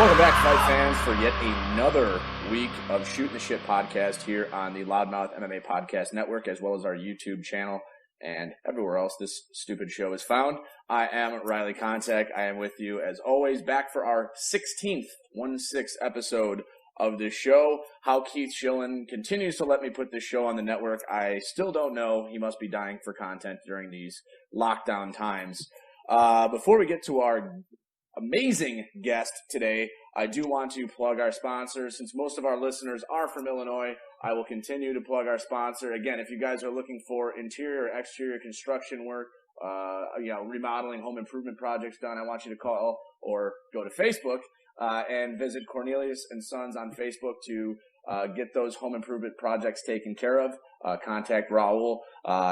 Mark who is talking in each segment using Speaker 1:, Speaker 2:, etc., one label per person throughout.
Speaker 1: Welcome back, fight fans, for yet another week of Shootin' the Shit podcast here on the Loudmouth MMA Podcast Network, as well as our YouTube channel and everywhere else this stupid show is found. I am Riley Kontek. I am with you, as always, back for our 16th episode of this show. How Keith Shillen continues to let me put this show on the network, I still don't know. He must be dying for content during these lockdown times. Before we get to our amazing guest today, I do want to plug our sponsors. Since most of our listeners are from Illinois, I will continue to plug our sponsor. Again, if you guys are looking for interior, exterior construction work, remodeling, home improvement projects done, I want you to call or go to Facebook and visit Cornelius and Sons on Facebook to get those home improvement projects taken care of. Contact Raul.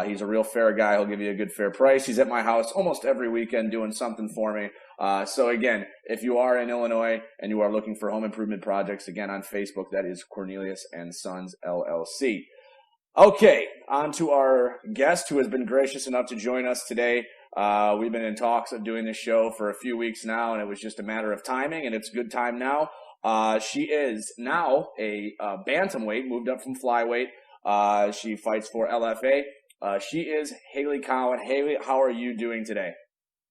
Speaker 1: He's a real fair guy. He'll give you a good fair price. He's at my house almost every weekend doing something for me. So again, if you are in Illinois and you are looking for home improvement projects, again on Facebook, that is Cornelius and Sons LLC. Okay, on to our guest who has been gracious enough to join us today. We've been in talks of doing this show for a few weeks now, and it was just a matter of timing, and it's good time now. She is now a bantamweight, moved up from flyweight. She fights for LFA. She is Hailey Cowan. Hailey, how are you doing today?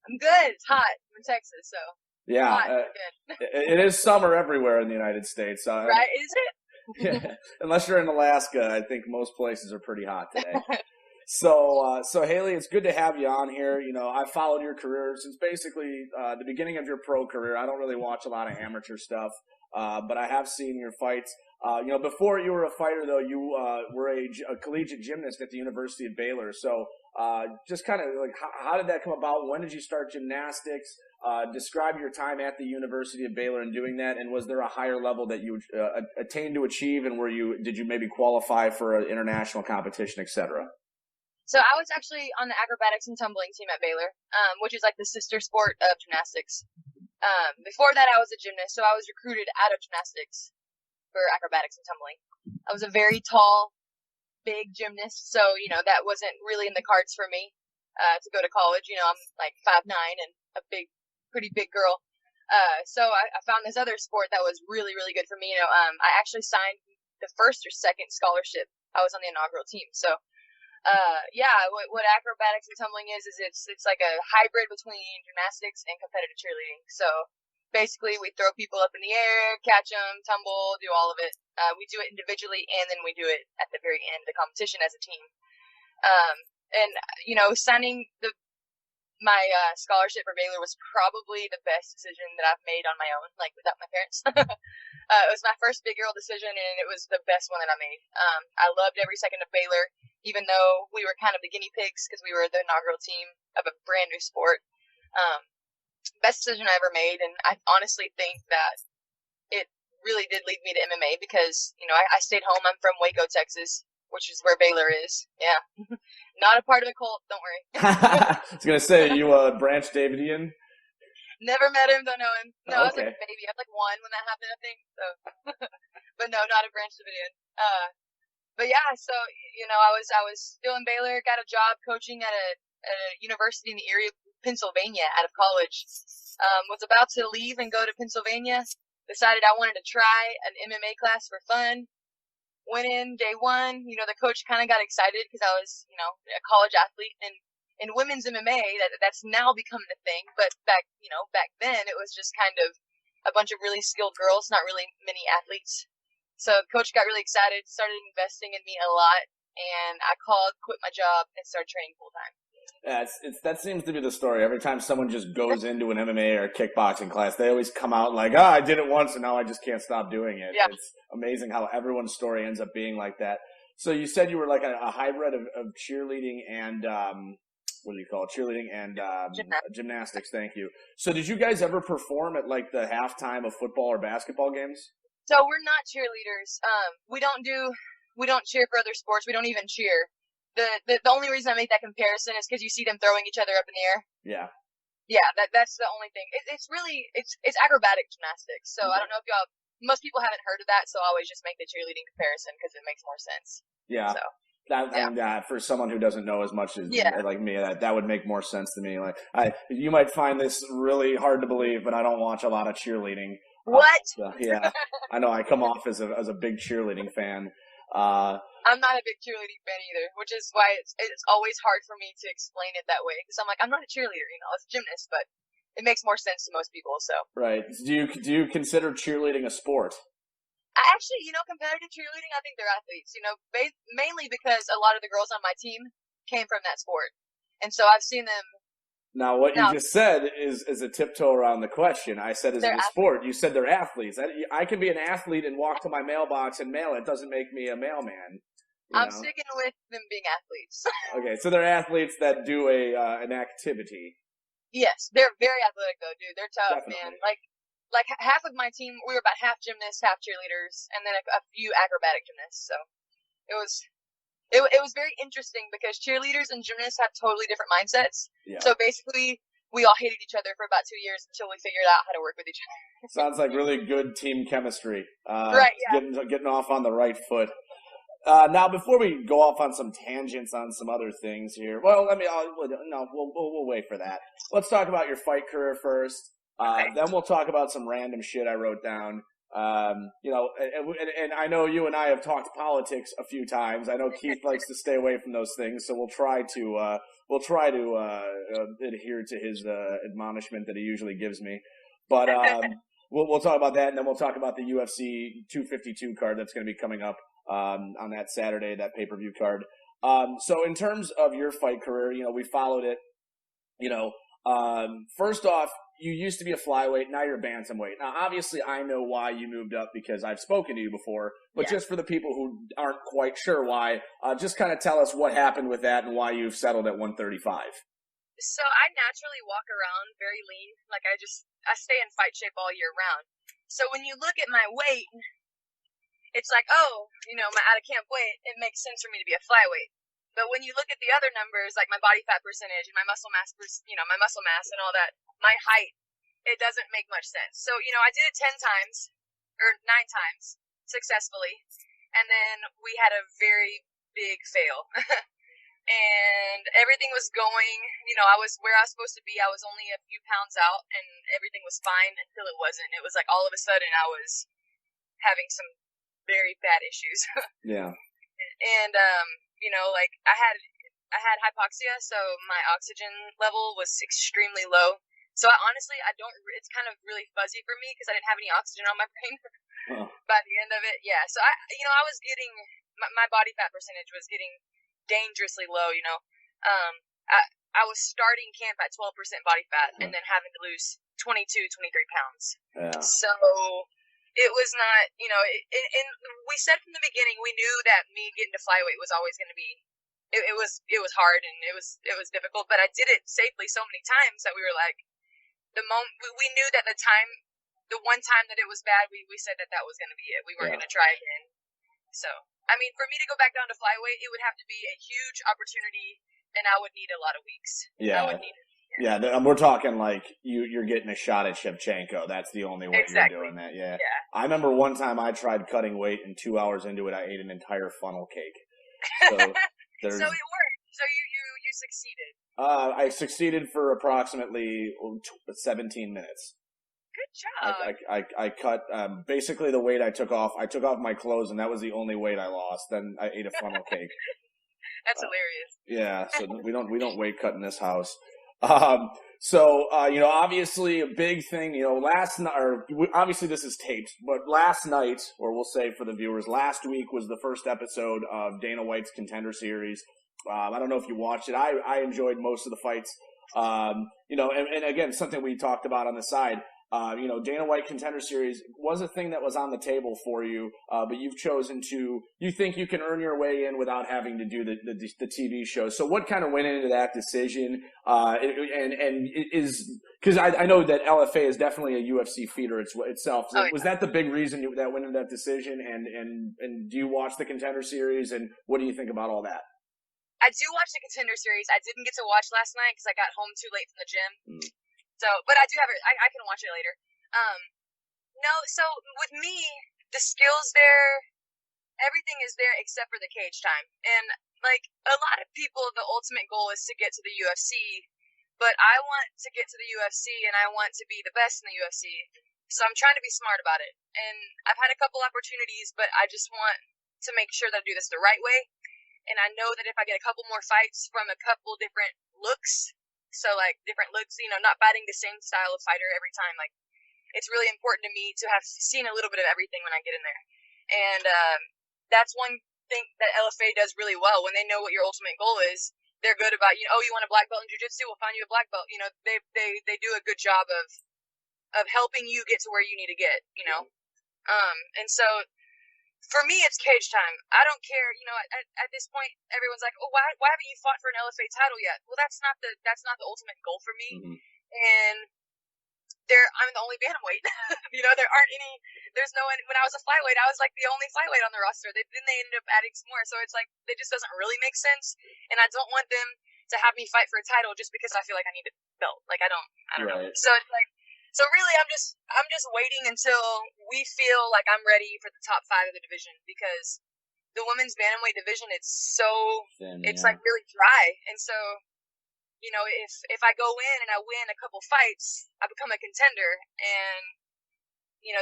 Speaker 2: I'm good. It's hot. I'm in Texas, so.
Speaker 1: Yeah,
Speaker 2: hot.
Speaker 1: It is summer everywhere in the United States.
Speaker 2: Right? Is it?
Speaker 1: Yeah, unless you're in Alaska, I think most places are pretty hot today. So Hailey, it's good to have you on here. You know, I've followed your career since basically the beginning of your pro career. I don't really watch a lot of amateur stuff, but I have seen your fights. Before you were a fighter, though, you were a collegiate gymnast at the University of Baylor. So just kind of like, how did that come about? When did you start gymnastics? Describe your time at the University of Baylor and doing that. And was there a higher level that you attained to achieve? And did you maybe qualify for an international competition, et cetera?
Speaker 2: So I was actually on the acrobatics and tumbling team at Baylor, which is like the sister sport of gymnastics. Before that, I was a gymnast, so I was recruited out of gymnastics for acrobatics and tumbling. I was a very tall, big gymnast, so, that wasn't really in the cards for me to go to college. I'm like 5'9" and a pretty big girl. So I found this other sport that was really, really good for me. I actually signed the first or second scholarship. I was on the inaugural team. So, what acrobatics and tumbling is it's like a hybrid between gymnastics and competitive cheerleading. So basically we throw people up in the air, catch them, tumble, do all of it. We do it individually, and then we do it at the very end, the competition as a team. Signing my scholarship for Baylor was probably the best decision that I've made on my own, like without my parents. It was my first big girl decision, and it was the best one that I made. I loved every second of Baylor, even though we were kind of the guinea pigs because we were the inaugural team of a brand new sport. Best decision I ever made, and I honestly think that it really did lead me to MMA because, I stayed home. I'm from Waco, Texas, which is where Baylor is. Yeah. Not a part of the cult, don't worry.
Speaker 1: I was going to say, you Branch Davidian?
Speaker 2: Never met him, don't know him. No,
Speaker 1: okay.
Speaker 2: I was like a baby. I was like 1 when that happened, I think. So, but no, not a Branch Davidian. But yeah, so, I was still in Baylor, got a job coaching at a university in the area of Pennsylvania out of college. Was about to leave and go to Pennsylvania. Decided I wanted to try an MMA class for fun. Went in day one. The coach kind of got excited because I was, a college athlete. And in women's MMA, that's now become the thing. But back then, it was just kind of a bunch of really skilled girls, not really many athletes. So the coach got really excited, started investing in me a lot. And I quit my job, and started training full time.
Speaker 1: Yeah, that seems to be the story. Every time someone just goes into an MMA or kickboxing class, they always come out like, I did it once and now I just can't stop doing it. Yeah. It's amazing how everyone's story ends up being like that. So you said you were like a hybrid of cheerleading and, what do you call it? Cheerleading and gymnastics. Thank you. So did you guys ever perform at like the halftime of football or basketball games?
Speaker 2: So we're not cheerleaders. We don't cheer for other sports. We don't even cheer. The only reason I make that comparison is because you see them throwing each other up in the air.
Speaker 1: Yeah.
Speaker 2: Yeah, that's the only thing. It's acrobatic gymnastics. So I don't know if most people haven't heard of that, so I always just make the cheerleading comparison because it makes more sense.
Speaker 1: Yeah.
Speaker 2: So.
Speaker 1: For someone who doesn't know as much as like me, that would make more sense to me. Like you might find this really hard to believe, but I don't watch a lot of cheerleading.
Speaker 2: What?
Speaker 1: Yeah, I know. I come off as a big cheerleading fan.
Speaker 2: I'm not a big cheerleading fan either, which is why it's always hard for me to explain it that way. Because I'm like, I'm not a cheerleader, I was a gymnast, but it makes more sense to most people. So
Speaker 1: right. Do you consider cheerleading a sport?
Speaker 2: I actually, competitive cheerleading, I think they're athletes. Mainly because a lot of the girls on my team came from that sport, and so I've seen them.
Speaker 1: Now, what you just said is a tiptoe around the question. I said, is it a sport? You said they're athletes. I can be an athlete and walk to my mailbox and mail it. It doesn't make me a mailman.
Speaker 2: I'm sticking with them being athletes.
Speaker 1: Okay, so they're athletes that do an activity.
Speaker 2: Yes, they're very athletic though, dude. They're tough,
Speaker 1: Definitely.
Speaker 2: man. Like half of my team, we were about half gymnasts, half cheerleaders, and then a few acrobatic gymnasts. So it was very interesting because cheerleaders and gymnasts have totally different mindsets. Yeah. So basically, we all hated each other for about 2 years until we figured out how to work with each other.
Speaker 1: Sounds like really good team chemistry.
Speaker 2: Right, yeah.
Speaker 1: Getting off on the right foot. Now, before we go off on some tangents on some other things here, well, we'll wait for that. Let's talk about your fight career first. Okay. Then we'll talk about some random shit I wrote down. And I know you and I have talked politics a few times. I know Keith likes to stay away from those things, so we'll try to adhere to his admonishment that he usually gives me. But we'll talk about that, and then we'll talk about the UFC 252 card that's going to be coming up on that Saturday, that pay-per-view card. So in terms of your fight career, we followed it. First off, you used to be a flyweight, now you're a bantamweight. Now, obviously, I know why you moved up because I've spoken to you before, but just for the people who aren't quite sure why, just kind of tell us what happened with that and why you've settled at 135.
Speaker 2: So I naturally walk around very lean. Like I stay in fight shape all year round. So when you look at my weight, it's like, my out of camp weight, it makes sense for me to be a flyweight. But when you look at the other numbers, like my body fat percentage and my muscle mass, my muscle mass and all that, my height, it doesn't make much sense. So, I did it 10 times, or 9 times, successfully. And then we had a very big fail. And everything was going, I was where I was supposed to be. I was only a few pounds out, and everything was fine until it wasn't. It was like all of a sudden I was having some very bad issues. Yeah. And, I had hypoxia, so my oxygen level was extremely low. So it's kind of really fuzzy for me because I didn't have any oxygen on my brain by the end of it. Yeah. So I was getting, my body fat percentage was getting dangerously low, I was starting camp at 12% body fat and then having to lose 23 pounds. Yeah. So it was not, and we said from the beginning, we knew that me getting to flyweight was always going to be, it was hard and it was difficult, but I did it safely so many times that we were like, we knew that the one time that it was bad, we said that was going to be it. We weren't going to try again. So, for me to go back down to flyweight, it would have to be a huge opportunity and I would need a lot of weeks. Yeah. I would need it.
Speaker 1: Yeah, we're talking like you're getting a shot at Shevchenko. That's the only way you're doing that. Yeah. I remember one time I tried cutting weight, and 2 hours into it, I ate an entire funnel cake. So,
Speaker 2: so it worked. So you succeeded.
Speaker 1: I succeeded for approximately 17 minutes.
Speaker 2: Good job.
Speaker 1: I cut basically the weight I took off. I took off my clothes, and that was the only weight I lost. Then I ate a funnel cake.
Speaker 2: That's hilarious.
Speaker 1: Yeah. So we don't weight cut in this house. Obviously a big thing, last night, or obviously this is taped, but last night, or we'll say for the viewers, last week was the first episode of Dana White's Contender Series. I don't know if you watched it. I enjoyed most of the fights. And again, something we talked about on the side. Dana White Contender Series was a thing that was on the table for you, but you've chosen to. You think you can earn your way in without having to do the TV show. So, what kind of went into that decision? And because I know that LFA is definitely a UFC feeder itself. So was that the big reason that went into that decision? And do you watch the Contender Series? And what do you think about all that?
Speaker 2: I do watch the Contender Series. I didn't get to watch last night because I got home too late from the gym. So, but I do have it. I can watch it later. So with me, the skills there, everything is there except for the cage time. And like a lot of people, the ultimate goal is to get to the UFC, but I want to get to the UFC and I want to be the best in the UFC. So I'm trying to be smart about it. And I've had a couple opportunities, but I just want to make sure that I do this the right way. And I know that if I get a couple more fights from a couple different looks, so like different looks, not fighting the same style of fighter every time, like it's really important to me to have seen a little bit of everything when I get in there. And that's one thing that LFA does really well. When they know what your ultimate goal is, they're good about, you want a black belt in jiu-jitsu, we'll find you a black belt. They do a good job of helping you get to where you need to get, and so for me, it's cage time. I don't care, at this point, everyone's like, oh, why haven't you fought for an LFA title yet? Well, that's not the ultimate goal for me. Mm-hmm. And I'm the only bantamweight. There aren't any, there's no one, when I was a flyweight, I was like the only flyweight on the roster. Then they ended up adding some more. So it's like, it just doesn't really make sense. And I don't want them to have me fight for a title just because I feel like I need a belt. Like, I don't know. So it's like, so really, I'm just waiting until we feel like I'm ready for the top 5 of the division, because the women's bantamweight division, it's so thin, it's like really dry. And so, if I go in and I win a couple fights, I become a contender, and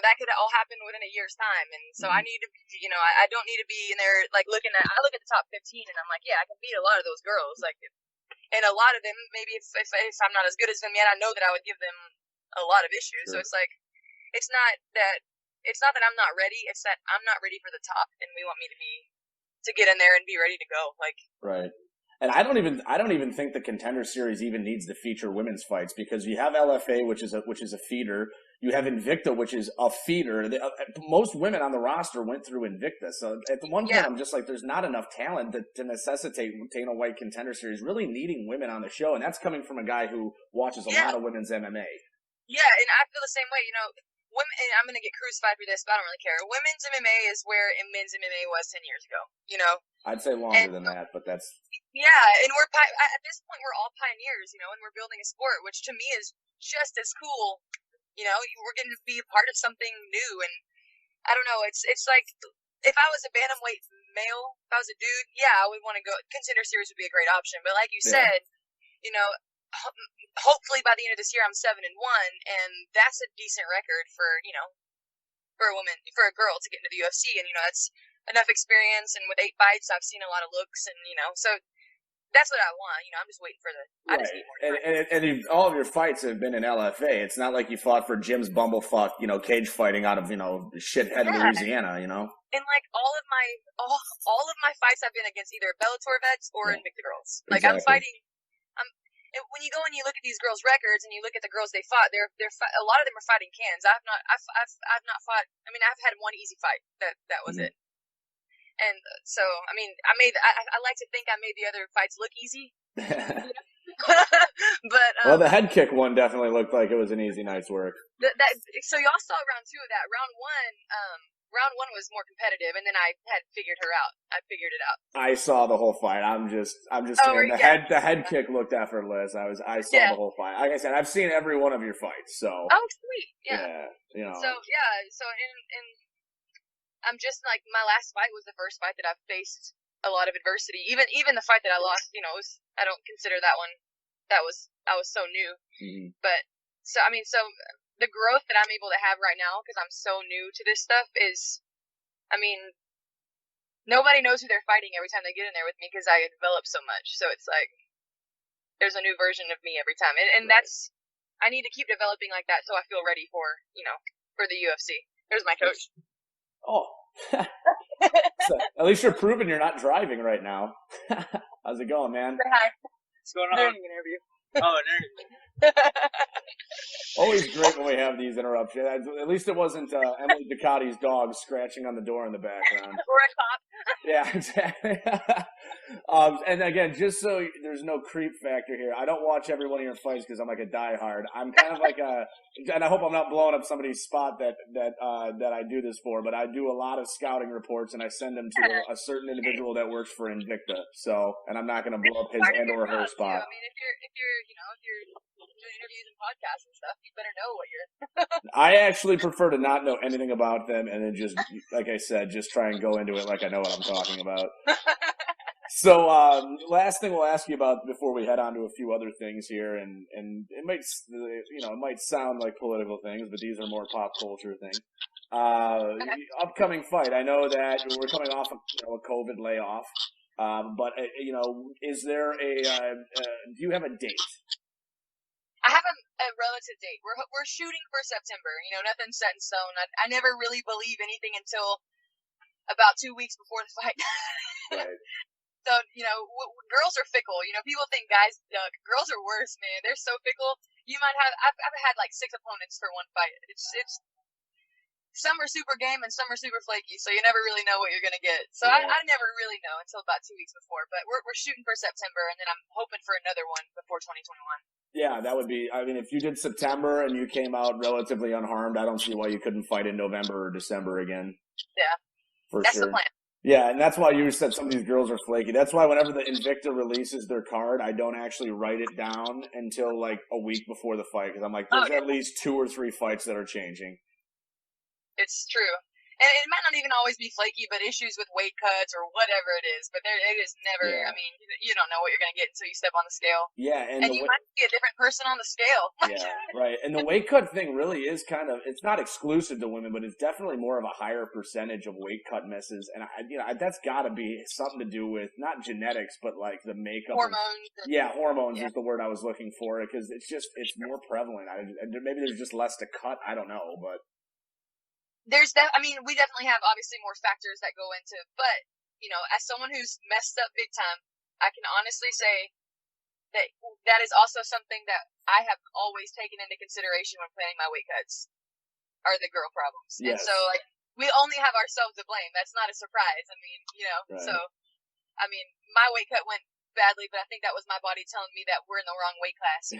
Speaker 2: that could all happen within a year's time. And so I need to, I don't need to be in there like I look at the top 15 and I'm like, yeah, I can beat a lot of those girls, like, and a lot of them, maybe if I'm not as good as them yet, I know that I would give them a lot of issues. Sure. So it's like, it's not that I'm not ready, it's that I'm not ready for the top, and we want me to get in there and be ready to go. Like,
Speaker 1: right. And I don't even think the Contender Series even needs to feature women's fights, because you have LFA, which is a feeder. You have Invicta, which is a feeder. Most women on the roster went through Invicta. So at the one point, I'm just like, there's not enough talent to necessitate Dana White Contender Series really needing women on the show. And that's coming from a guy who watches a lot of women's MMA.
Speaker 2: Yeah, and I feel the same way. Women, and I'm going to get crucified for this, but I don't really care. Women's MMA is where men's MMA was 10 years ago,
Speaker 1: I'd say longer than that, but that's...
Speaker 2: Yeah, and at this point, we're all pioneers, and we're building a sport, which to me is just as cool. We're going to be a part of something new, and I don't know, it's like, if I was a bantamweight male, if I was a dude, I would want to go, Contender Series would be a great option, but like you said, hopefully by the end of this year I'm 7-1, and that's a decent record for a woman, for a girl to get into the UFC, and that's enough experience. And with 8 fights, I've seen a lot of looks, and so that's what I want. I'm just waiting for I just need more time.
Speaker 1: And all of your fights have been in LFA. It's not like you fought for Jim's bumblefuck, cage fighting out of shithead Louisiana,
Speaker 2: And like all of my fights have been against either Bellator vets or Invicta girls. Like, exactly. I'm fighting. When you go and you look at these girls' records and you look at the girls they fought, a lot of them are fighting cans. I've not fought. I mean, I've had one easy fight. That was it. And so, I mean, I like to think I made the other fights look easy. But
Speaker 1: well, the head kick one definitely looked like it was an easy night's work.
Speaker 2: So y'all saw round 2 of that. Round one was more competitive, and then I had figured her out. I figured it out.
Speaker 1: I saw the whole fight. I'm just saying the head kick looked effortless. I saw the whole fight. Like I said, I've seen every one of your fights. So. Oh,
Speaker 2: sweet. Yeah.
Speaker 1: So
Speaker 2: and I'm just like, my last fight was the first fight that I've faced a lot of adversity. Even the fight that I lost, I don't consider that one. I was so new. Mm-hmm. But so the growth that I'm able to have right now, because I'm so new to this stuff, is, nobody knows who they're fighting every time they get in there with me, because I develop so much. So it's like, there's a new version of me every time. And that's, I need to keep developing like that so I feel ready for the UFC. There's my coach.
Speaker 1: Oh. So, at least you're proving you're not driving right now. How's it going, man?
Speaker 2: Hi.
Speaker 3: What's going on?
Speaker 2: Interview.
Speaker 3: Oh, an interview.
Speaker 1: Always great when we have these interruptions. At least it wasn't Emily Ducati's dog scratching on the door in the background.
Speaker 2: Or a cop.
Speaker 1: Yeah, exactly. And again, just so there's no creep factor here, I don't watch every one of your fights because I'm like a diehard. I'm kind of like and I hope I'm not blowing up somebody's spot that I do this for, but I do a lot of scouting reports and I send them to a certain individual that works for Invicta. So, and I'm not going to blow up his and or her spot.
Speaker 2: I mean, if you're doing interviews and podcasts and stuff, you better know what you're.
Speaker 1: I actually prefer to not know anything about them and then just, like I said, just try and go into it like I know what I'm talking about. So, last thing we'll ask you about before we head on to a few other things here, and it might, it might sound like political things, but these are more pop culture things. Upcoming fight. I know that we're coming off a COVID layoff, but is there do you have a date?
Speaker 2: I have a relative date. We're shooting for September. Nothing's set in stone. I never really believe anything until about 2 weeks before the fight.
Speaker 1: Right.
Speaker 2: So, girls are fickle. People think guys duck. Girls are worse, man. They're so fickle. You might have, I've had like 6 opponents for one fight. It's, some are super game and some are super flaky, so you never really know what you're going to get. So yeah. I never really know until about 2 weeks before, but we're shooting for September, and then I'm hoping for another one before 2021. Yeah,
Speaker 1: that would be, if you did September and you came out relatively unharmed, I don't see why you couldn't fight in November or December again.
Speaker 2: Yeah. That's
Speaker 1: sure.
Speaker 2: The plan.
Speaker 1: Yeah, and that's why you said some of these girls are flaky. That's why whenever the Invicta releases their card, I don't actually write it down until like a week before the fight, because I'm like, there's at least 2 or 3 fights that are changing.
Speaker 2: It's true. And it might not even always be flaky, but issues with weight cuts or whatever it is. But it is never, you don't know what you're going to get until you step on the scale.
Speaker 1: Yeah.
Speaker 2: And you might be a different person on the scale.
Speaker 1: Yeah, right. And the weight cut thing really is it's not exclusive to women, but it's definitely more of a higher percentage of weight cut misses. And, that's got to be something to do with not genetics, but like the makeup.
Speaker 2: Hormones.
Speaker 1: Hormones is the word I was looking for, because it's more prevalent. Maybe there's just less to cut. I don't know, but.
Speaker 2: We definitely have obviously more factors that go into, but, as someone who's messed up big time, I can honestly say that is also something that I have always taken into consideration when planning my weight cuts, are the girl problems.
Speaker 1: Yes.
Speaker 2: And so, we only have ourselves to blame. That's not a surprise.
Speaker 1: Right.
Speaker 2: So, my weight cut went badly, but I think that was my body telling me that we're in the wrong weight class,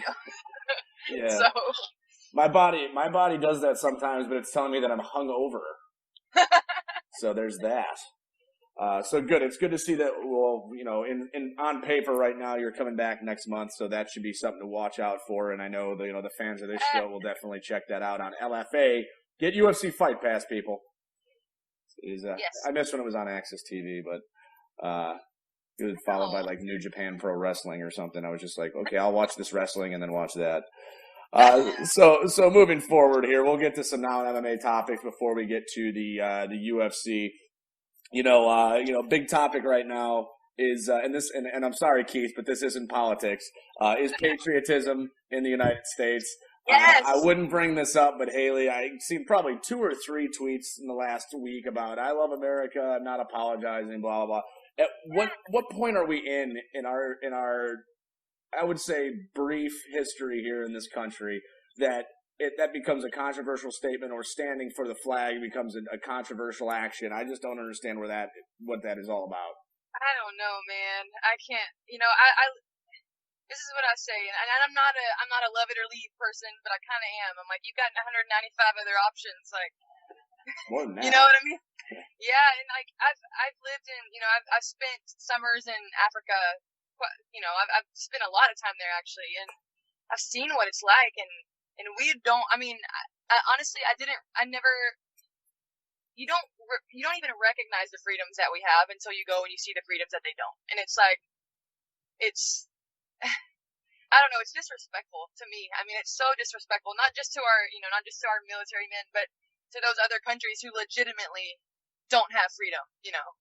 Speaker 1: Yeah.
Speaker 2: So.
Speaker 1: My body does that sometimes, but it's telling me that I'm hungover. So there's that. So good. It's good to see that. Well, on paper right now, you're coming back next month, so that should be something to watch out for. And I know the fans of this show will definitely check that out on LFA. Get UFC Fight Pass, people. Yes. I missed when it was on Access TV, but it was followed by like New Japan Pro Wrestling or something. I was just like, okay, I'll watch this wrestling and then watch that. So moving forward here, we'll get to some non-MMA topics before we get to the UFC. Big topic right now is, and I'm sorry, Keith, but this isn't politics, is patriotism in the United States.
Speaker 2: Yes.
Speaker 1: I wouldn't bring this up, but Hailey, I've seen probably 2 or 3 tweets in the last week about, I love America, I'm not apologizing, blah, blah, blah. At what point are we in our I would say brief history here in this country that becomes a controversial statement, or standing for the flag becomes a controversial action? I just don't understand what that is all about.
Speaker 2: I don't know, man. I can't. This is what I say, and I'm not a love it or leave person, but I kind of am. I'm like, you've got 195 other options, like.
Speaker 1: More than that.
Speaker 2: You know what I mean? Yeah, and like I've lived in, I've spent summers in Africa. I've spent a lot of time there actually, and I've seen what it's like, and we don't. Honestly, you don't even recognize the freedoms that we have until you go and you see the freedoms that they don't, and it's like, I don't know, it's disrespectful to me. It's so disrespectful, not just to our military men, but to those other countries who legitimately don't have freedom.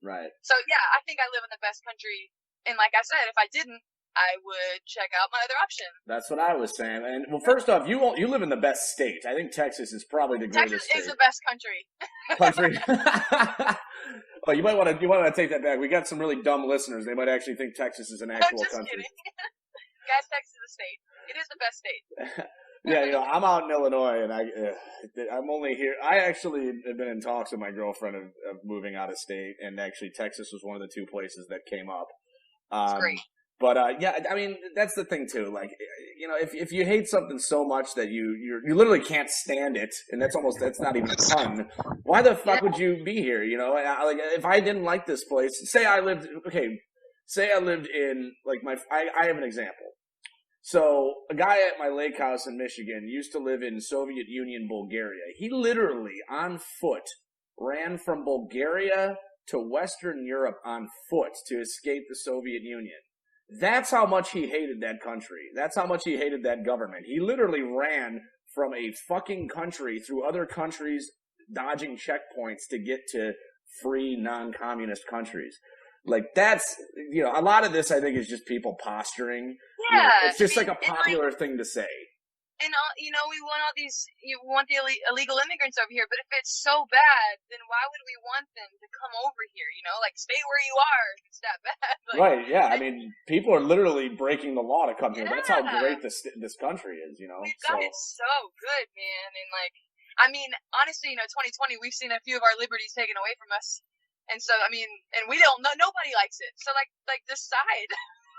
Speaker 1: Right.
Speaker 2: So yeah, I think I live in the best country. And like I said, if I didn't, I would check out my other option.
Speaker 1: That's what I was saying. And well, first off, you live in the best state. I think Texas is probably the greatest state.
Speaker 2: Texas is the best country.
Speaker 1: Oh, you might want to take that back. We got some really dumb listeners. They might actually think Texas is an actual country.
Speaker 2: Kidding. Guys, Texas is a state. It is the best state.
Speaker 1: Yeah, I'm out in Illinois, and I'm only here. I actually have been in talks with my girlfriend of moving out of state, and actually Texas was one of the 2 places that came up.
Speaker 2: Great.
Speaker 1: But that's the thing too. Like, if you hate something so much that you literally can't stand it, and that's not even a pun. Why the fuck would you be here? Like, if I didn't like this place, say I lived in I have an example. So a guy at my lake house in Michigan used to live in Soviet Union, Bulgaria. He literally on foot ran from Bulgaria to Western Europe on foot to escape the Soviet Union. That's how much he hated that country. That's how much he hated that government. He literally ran from a fucking country through other countries, dodging checkpoints to get to free, non-communist countries. Like, that's, a lot of this, I think, is just people posturing.
Speaker 2: Yeah.
Speaker 1: It's just like a popular thing to say.
Speaker 2: And, we want you want the illegal immigrants over here, but if it's so bad, then why would we want them to come over here, Like, stay where you are if it's that bad. Like,
Speaker 1: right, yeah. I mean, people are literally breaking the law to come here. That's how great this country is,
Speaker 2: We've got it so good, man. And, honestly, 2020, we've seen a few of our liberties taken away from us. And so, and we don't know, nobody likes it. So, like decide.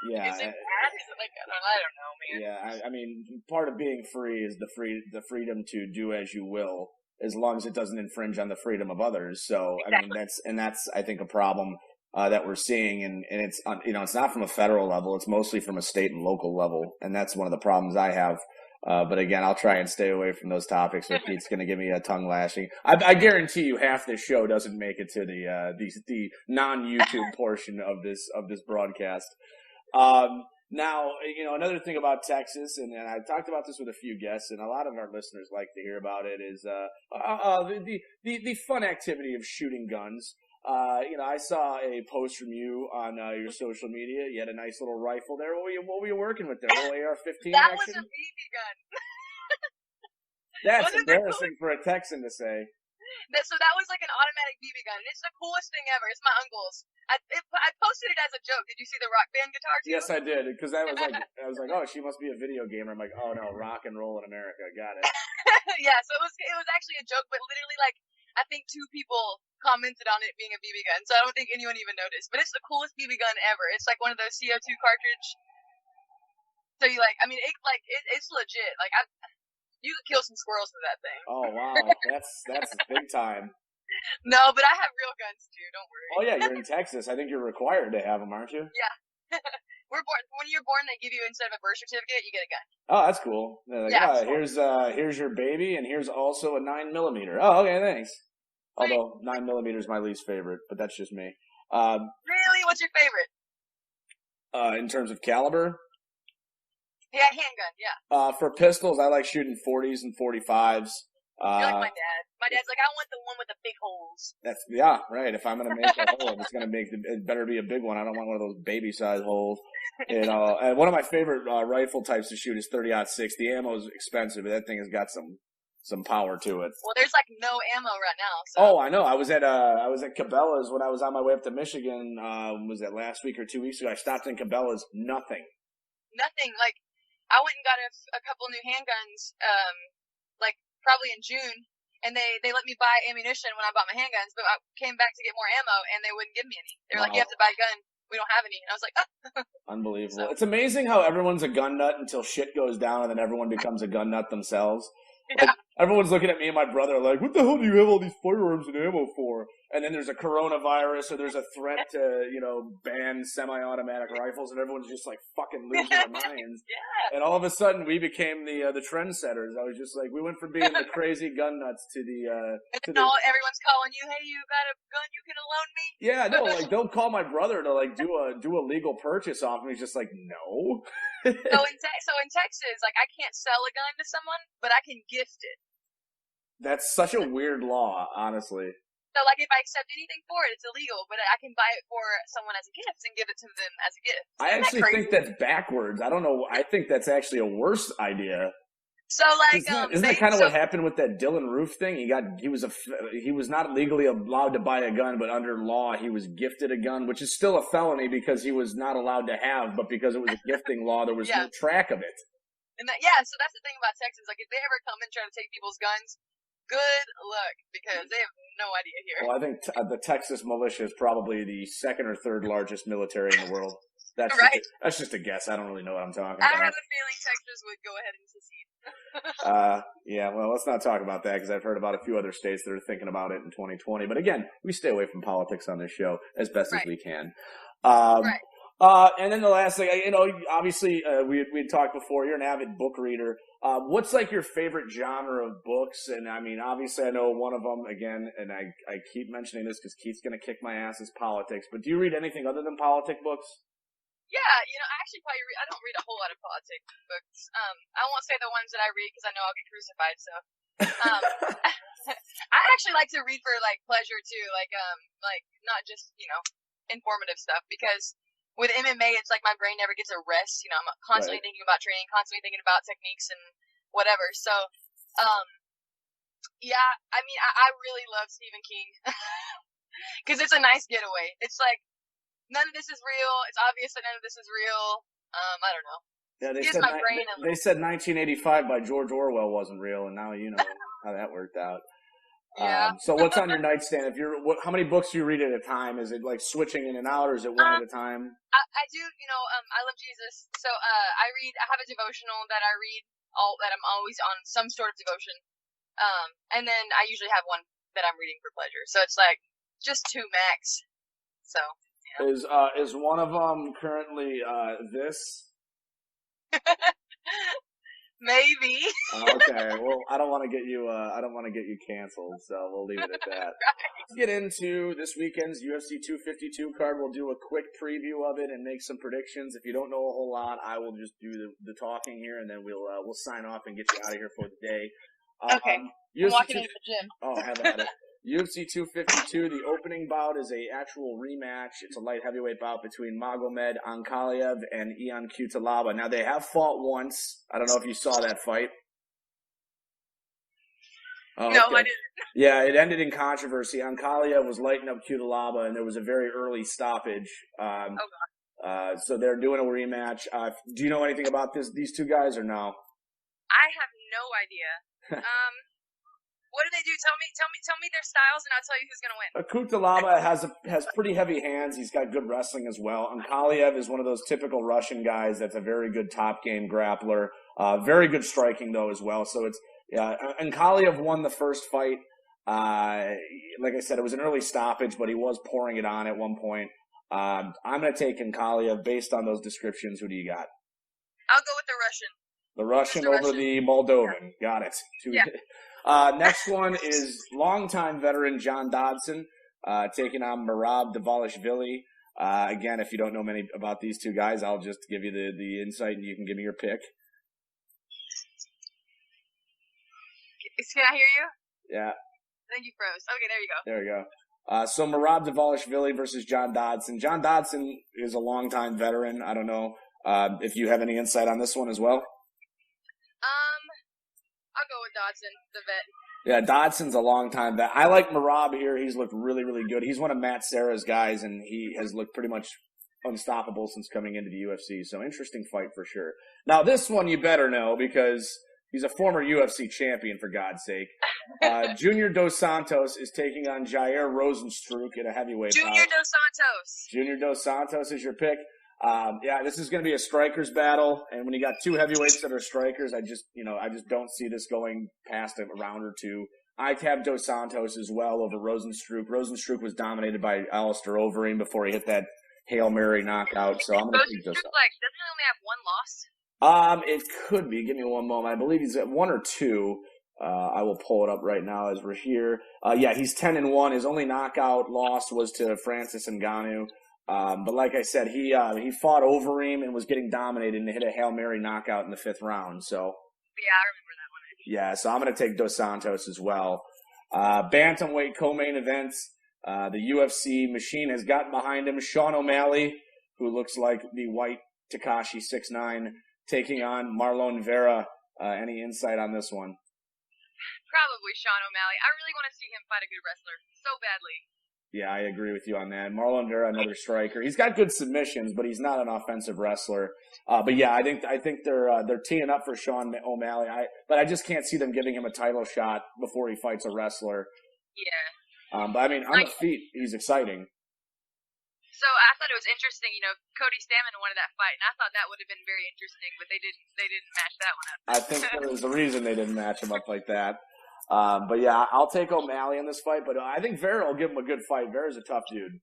Speaker 1: Yeah.
Speaker 2: Is it bad? Is it like, I don't know, man.
Speaker 1: Yeah, part of being free is the freedom to do as you will, as long as it doesn't infringe on the freedom of others. So,
Speaker 2: exactly.
Speaker 1: that's I think a problem that we're seeing, and it's it's not from a federal level, it's mostly from a state and local level, and that's one of the problems I have. But again, I'll try and stay away from those topics, or Pete's going to give me a tongue lashing. I guarantee you, half this show doesn't make it to the non-YouTube portion of this broadcast. Now, another thing about Texas, and I've talked about this with a few guests, and a lot of our listeners like to hear about it, is the fun activity of shooting guns. I saw a post from you on your social media. You had a nice little rifle there. What were you working with there? A little AR-15
Speaker 2: That
Speaker 1: action?
Speaker 2: was a BB gun.
Speaker 1: That's embarrassing for a Texan to say.
Speaker 2: So that was like an automatic BB gun. And it's the coolest thing ever. It's my uncle's. I posted it as a joke. Did you see the Rock Band guitar too?
Speaker 1: Yes, I did. Because I was like, oh, she must be a video gamer. I'm like, oh no, rock and roll in America. Got it.
Speaker 2: Yeah, so it was actually a joke, but literally, like, I think 2 people commented on it being a BB gun, so I don't think anyone even noticed. But it's the coolest BB gun ever. It's like one of those CO2 cartridge. So you it's legit. Like, you could kill some squirrels with that thing.
Speaker 1: Oh wow, that's big time.
Speaker 2: No, but I have real guns too. Don't worry.
Speaker 1: Oh yeah, you're in Texas. I think you're required to have them, aren't you?
Speaker 2: Yeah. When you're born, they give you, instead of a birth certificate, you get a gun.
Speaker 1: Oh, that's cool. Like,
Speaker 2: yeah.
Speaker 1: Here's your baby, and here's also a 9mm. Oh, okay, thanks.
Speaker 2: Sweet.
Speaker 1: Although 9mm is my least favorite, but that's just me.
Speaker 2: Really? What's your favorite?
Speaker 1: In terms of caliber?
Speaker 2: Yeah, handgun. Yeah.
Speaker 1: For pistols, I like shooting 40s and 45s.
Speaker 2: You're like my dad. My dad's like, I want the one with the big holes.
Speaker 1: Right. If I'm gonna make a hole, it better be a big one. I don't want one of those baby-sized holes. And one of my favorite rifle types to shoot is 30-06. The ammo is expensive, but that thing has got some power to it.
Speaker 2: Well, there's like no ammo right now. So.
Speaker 1: Oh, I know. I was at Cabela's when I was on my way up to Michigan. Was that last week or 2 weeks ago? I stopped in Cabela's. Nothing.
Speaker 2: Like, I went and got a couple new handguns. Probably in June, and they let me buy ammunition when I bought my handguns, but I came back to get more ammo, and they wouldn't give me any. They were like, you have to buy a gun. We don't have any. And I was like, oh.
Speaker 1: Unbelievable. So. It's amazing how everyone's a gun nut until shit goes down, and then everyone becomes a gun nut themselves.
Speaker 2: Yeah.
Speaker 1: Like, everyone's looking at me and my brother like, what the hell do you have all these firearms and ammo for? And then there's a coronavirus, or there's a threat to, ban semi-automatic rifles, and everyone's just like fucking losing their minds.
Speaker 2: Yeah.
Speaker 1: And all of a sudden, we became the trendsetters. I was just like, we went from being the crazy gun nuts to the.
Speaker 2: Everyone's calling you, hey, you got a gun you can loan me?
Speaker 1: Yeah, no, like they'll call my brother to like do a legal purchase off him. He's just like, no.
Speaker 2: So in Texas, like, I can't sell a gun to someone, but I can gift it.
Speaker 1: That's such a weird law, honestly.
Speaker 2: So, like, if I accept anything for it, it's illegal, but I can buy it for someone as a gift and give it to them as a gift.
Speaker 1: I actually think that's backwards. I don't know. I think that's actually a worse idea.
Speaker 2: So, like,
Speaker 1: isn't that kind of what happened with that Dylan Roof thing? He was not legally allowed to buy a gun, but under law he was gifted a gun, which is still a felony because he was not allowed to have, but because it was a gifting law, there was no track of it.
Speaker 2: And so that's the thing about Texas. Like, if they ever come and try to take people's guns, good luck, because they have no idea here.
Speaker 1: Well, I think the Texas militia is probably the 2nd or 3rd largest military in the world. That's
Speaker 2: right.
Speaker 1: That's just a guess. I don't really know what I'm talking
Speaker 2: about.
Speaker 1: I
Speaker 2: have a feeling Texas would go ahead and secede.
Speaker 1: Yeah, well, let's not talk about that because I've heard about a few other states that are thinking about it in 2020. But again, we stay away from politics on this show as best as we can.
Speaker 2: Right.
Speaker 1: And then the last thing, obviously we talked before. You're an avid book reader. What's like your favorite genre of books? And I mean, obviously, I know one of them again, and I keep mentioning this because Keith's gonna kick my ass, is politics. But do you read anything other than politic books?
Speaker 2: Yeah, I actually I don't read a whole lot of politics books. I won't say the ones that I read because I know I'll get crucified. So, I actually like to read for like pleasure too, like not just informative stuff, because with MMA, it's like my brain never gets a rest. I'm constantly thinking about training, constantly thinking about techniques and whatever. So, yeah, I mean, I really love Stephen King because it's a nice getaway. It's like none of this is real. It's obvious that none of this is real. I don't know.
Speaker 1: Yeah, they said 1985 by George Orwell wasn't real, and now you know how that worked out.
Speaker 2: Yeah.
Speaker 1: So what's on your nightstand? How many books do you read at a time? Is it like switching in and out, or is it one at a time?
Speaker 2: I do, I love Jesus. So, I have a devotional that I read that I'm always on some sort of devotion. And then I usually have one that I'm reading for pleasure. So it's like just two max. So, yeah.
Speaker 1: Is one of them currently, this?
Speaker 2: Maybe.
Speaker 1: Okay. Well, I don't want to get you canceled, so we'll leave it at that.
Speaker 2: Right.
Speaker 1: Let's get into this weekend's UFC 252 card. We'll do a quick preview of it and make some predictions. If you don't know a whole lot, I will just do the talking here, and then we'll sign off and get you out of here for the day.
Speaker 2: Okay. I'm walking into the gym.
Speaker 1: Oh, have at it. UFC 252, the opening bout is a actual rematch. It's a light heavyweight bout between Magomed Ankalaev and Ion Cutelaba. Now, they have fought once. I don't know if you saw that fight.
Speaker 2: Oh, no, okay. I didn't.
Speaker 1: Yeah, it ended in controversy. Ankalaev was lighting up Cutelaba, and there was a very early stoppage. So they're doing a rematch. Do you know anything about these two guys or no?
Speaker 2: I have no idea. What do they do? Tell me their styles, and I'll tell you who's going to win.
Speaker 1: Cutelaba has pretty heavy hands. He's got good wrestling as well. Ankalaev is one of those typical Russian guys that's a very good top game grappler. Very good striking though as well. So it's Ankalaev won the first fight. Like I said, it was an early stoppage, but he was pouring it on at one point. I'm going to take Ankalaev based on those descriptions. Who do you got?
Speaker 2: I'll go with the Russian.
Speaker 1: The Russian over the Moldovan. Yeah. Got it.
Speaker 2: Yeah.
Speaker 1: Next one is longtime veteran John Dodson taking on Merab Dvalishvili. Again, if you don't know many about these two guys, I'll just give you the insight and you can give me your pick.
Speaker 2: Can I hear you?
Speaker 1: Yeah.
Speaker 2: I think you froze. Okay, there you go.
Speaker 1: There you go. So Merab Dvalishvili versus John Dodson. John Dodson is a longtime veteran. I don't know if you have any insight on this one as well.
Speaker 2: I'll go with Dodson, the vet.
Speaker 1: Yeah, Dodson's a long-time vet. I like Merab here. He's looked really, really good. He's one of Matt Serra's guys, and he has looked pretty much unstoppable since coming into the UFC. So interesting fight for sure. Now, this one you better know because he's a former UFC champion, for God's sake. Junior Dos Santos is taking on Jair Rozenstruik in a heavyweight bout. Junior Dos Santos is your pick. Yeah, this is going to be a strikers battle, and when you got two heavyweights that are strikers, I just don't see this going past a round or two. I have Dos Santos as well over Rozenstruik. Rozenstruik was dominated by Alistair Overeem before he hit that Hail Mary knockout, so I'm going to take Dos Santos.
Speaker 2: Doesn't he only have one loss?
Speaker 1: It could be. Give me one moment. I believe he's at 1 or 2. I will pull it up right now as we're here. Yeah, he's 10-1. His only knockout loss was to Francis Ngannou. But like I said, he fought Overeem and was getting dominated and hit a Hail Mary knockout in the 5th round. So
Speaker 2: yeah, I remember that one.
Speaker 1: Yeah, so I'm going to take Dos Santos as well. Bantamweight co-main events. The UFC machine has gotten behind him. Sean O'Malley, who looks like the white Tekashi 6'9", taking on Marlon Vera. Any insight on this one?
Speaker 2: Probably Sean O'Malley. I really want to see him fight a good wrestler so badly.
Speaker 1: Yeah, I agree with you on that. Marlon Vera, another striker. He's got good submissions, but he's not an offensive wrestler. But yeah, I think they're teeing up for Sean O'Malley. But I just can't see them giving him a title shot before he fights a wrestler.
Speaker 2: Yeah.
Speaker 1: But I mean, on the feet, he's exciting.
Speaker 2: So I thought it was interesting. Cody Stamann wanted that fight, and I thought that would have been very interesting, but they didn't match that one up.
Speaker 1: I think there was a reason they didn't match him up like that. But yeah, I'll take O'Malley in this fight, but I think Vera will give him a good fight. Vera's a tough dude.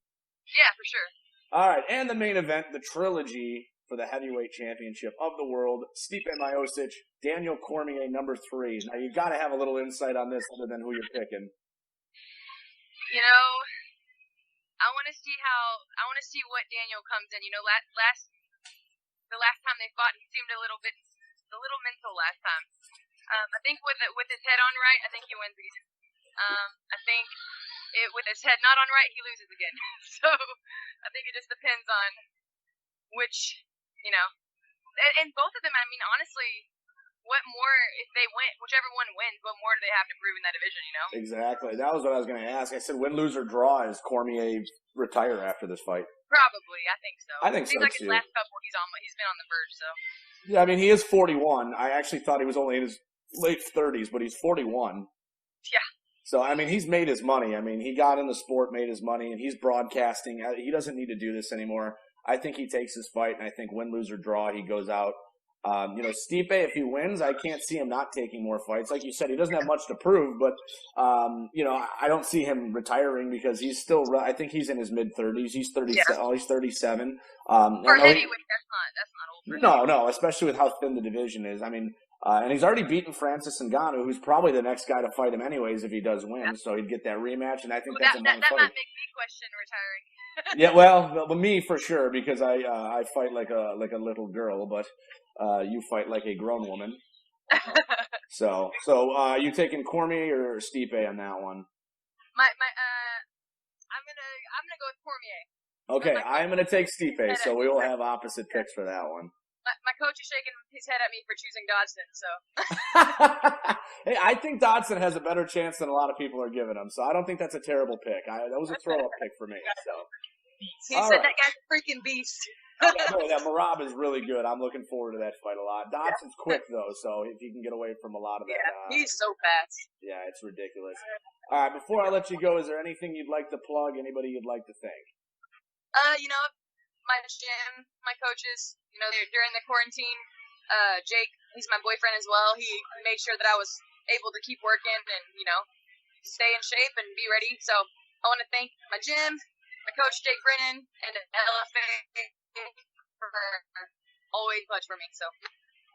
Speaker 2: Yeah, for sure.
Speaker 1: All right, and the main event, the trilogy for the heavyweight championship of the world, Stipe Miocic, Daniel Cormier, number 3. Now, you got to have a little insight on this other than who you're picking.
Speaker 2: You know, I want to see what Daniel comes in. You know, the last time they fought, he seemed a little mental last time. I think with his head on right, I think he wins again. I think with his head not on right, he loses again. So I think it just depends on which, you know, and both of them. I mean, honestly, what more if they win? Whichever one wins, what more do they have to prove in that division? You know.
Speaker 1: Exactly. That was what I was going to ask. I said, win, lose, or draw. Is Cormier retire after this fight?
Speaker 2: Probably, I think so.
Speaker 1: I think
Speaker 2: it seems
Speaker 1: so
Speaker 2: like
Speaker 1: too.
Speaker 2: His last couple, he's been on the verge. So.
Speaker 1: Yeah, I mean, he is 41. I actually thought he was only in his late 30s, but he's 41.
Speaker 2: Yeah.
Speaker 1: So, I mean, he's made his money. I mean, he got in the sport, made his money, and he's broadcasting. He doesn't need to do this anymore. I think he takes his fight, and I think win, lose, or draw, he goes out. You know, Stipe, if he wins, I can't see him not taking more fights. Like you said, he doesn't have much to prove, but, you know, I don't see him retiring because he's still, I think he's in his mid-30s. He's 37. Yeah. Oh, he's 37.
Speaker 2: For heavyweight, that's not old.
Speaker 1: No, especially with how thin the division is. I mean, and he's already beaten Francis Ngannou, who's probably the next guy to fight him anyways if he does win. Yeah. So he'd get that rematch, and I think that's a money fight. That might make
Speaker 2: me question retiring.
Speaker 1: Yeah, well, me for sure because I fight like a little girl, but you fight like a grown woman. So you taking Cormier or Stipe on that one?
Speaker 2: I'm gonna go with Cormier.
Speaker 1: Okay, I'm gonna take Stipe, so we will have opposite picks for that one.
Speaker 2: My coach is shaking his head at me for choosing Dodson, so.
Speaker 1: Hey, I think Dodson has a better chance than a lot of people are giving him, so I don't think that's a terrible pick. That was a throw-up pick for me. So.
Speaker 2: He said that guy's a freaking beast.
Speaker 1: No, that Marab is really good. I'm looking forward to that fight a lot. Dodson's quick, though, so if he can get away from a lot of that.
Speaker 2: Yeah, he's so fast.
Speaker 1: Yeah, it's ridiculous. All right, before I let you go, is there anything you'd like to plug, anybody you'd like to thank?
Speaker 2: You know, my gym, my coaches, you know, during the quarantine, Jake, he's my boyfriend as well. He made sure that I was able to keep working and, you know, stay in shape and be ready. So I want to thank my gym, my coach, Jake Brennan, and LFA for always clutch for me. So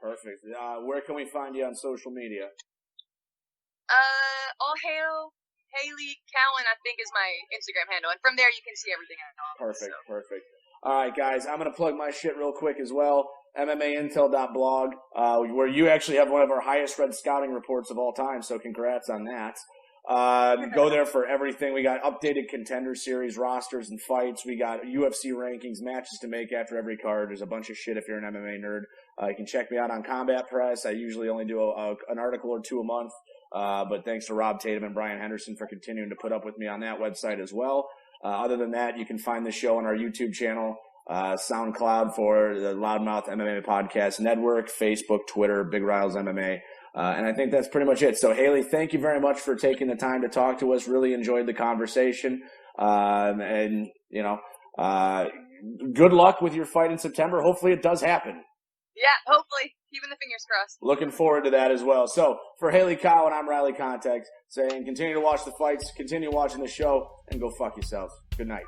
Speaker 1: perfect. Where can we find you on social media?
Speaker 2: All hail Hailey Cowan, I think, is my Instagram handle, and from there you can see everything I know.
Speaker 1: Perfect. All right, guys, I'm going to plug my shit real quick as well. MMAintel.blog, where you actually have one of our highest read scouting reports of all time, so congrats on that. Go there for everything. We got updated contender series rosters and fights. We got UFC rankings, matches to make after every card. There's a bunch of shit if you're an MMA nerd. You can check me out on Combat Press. I usually only do an article or two a month. But thanks to Rob Tatum and Brian Henderson for continuing to put up with me on that website as well. Other than that, you can find the show on our YouTube channel, SoundCloud for the Loudmouth MMA Podcast Network, Facebook, Twitter, Big Riles MMA. And I think that's pretty much it. So, Hailey, thank you very much for taking the time to talk to us. Really enjoyed the conversation. And, you know, good luck with your fight in September. Hopefully it does happen.
Speaker 2: Yeah, hopefully. Keeping the fingers crossed.
Speaker 1: Looking forward to that as well. So, for Hailey Cowan, I'm Riley Kontek, saying continue to watch the fights, continue watching the show, and go fuck yourselves. Good night.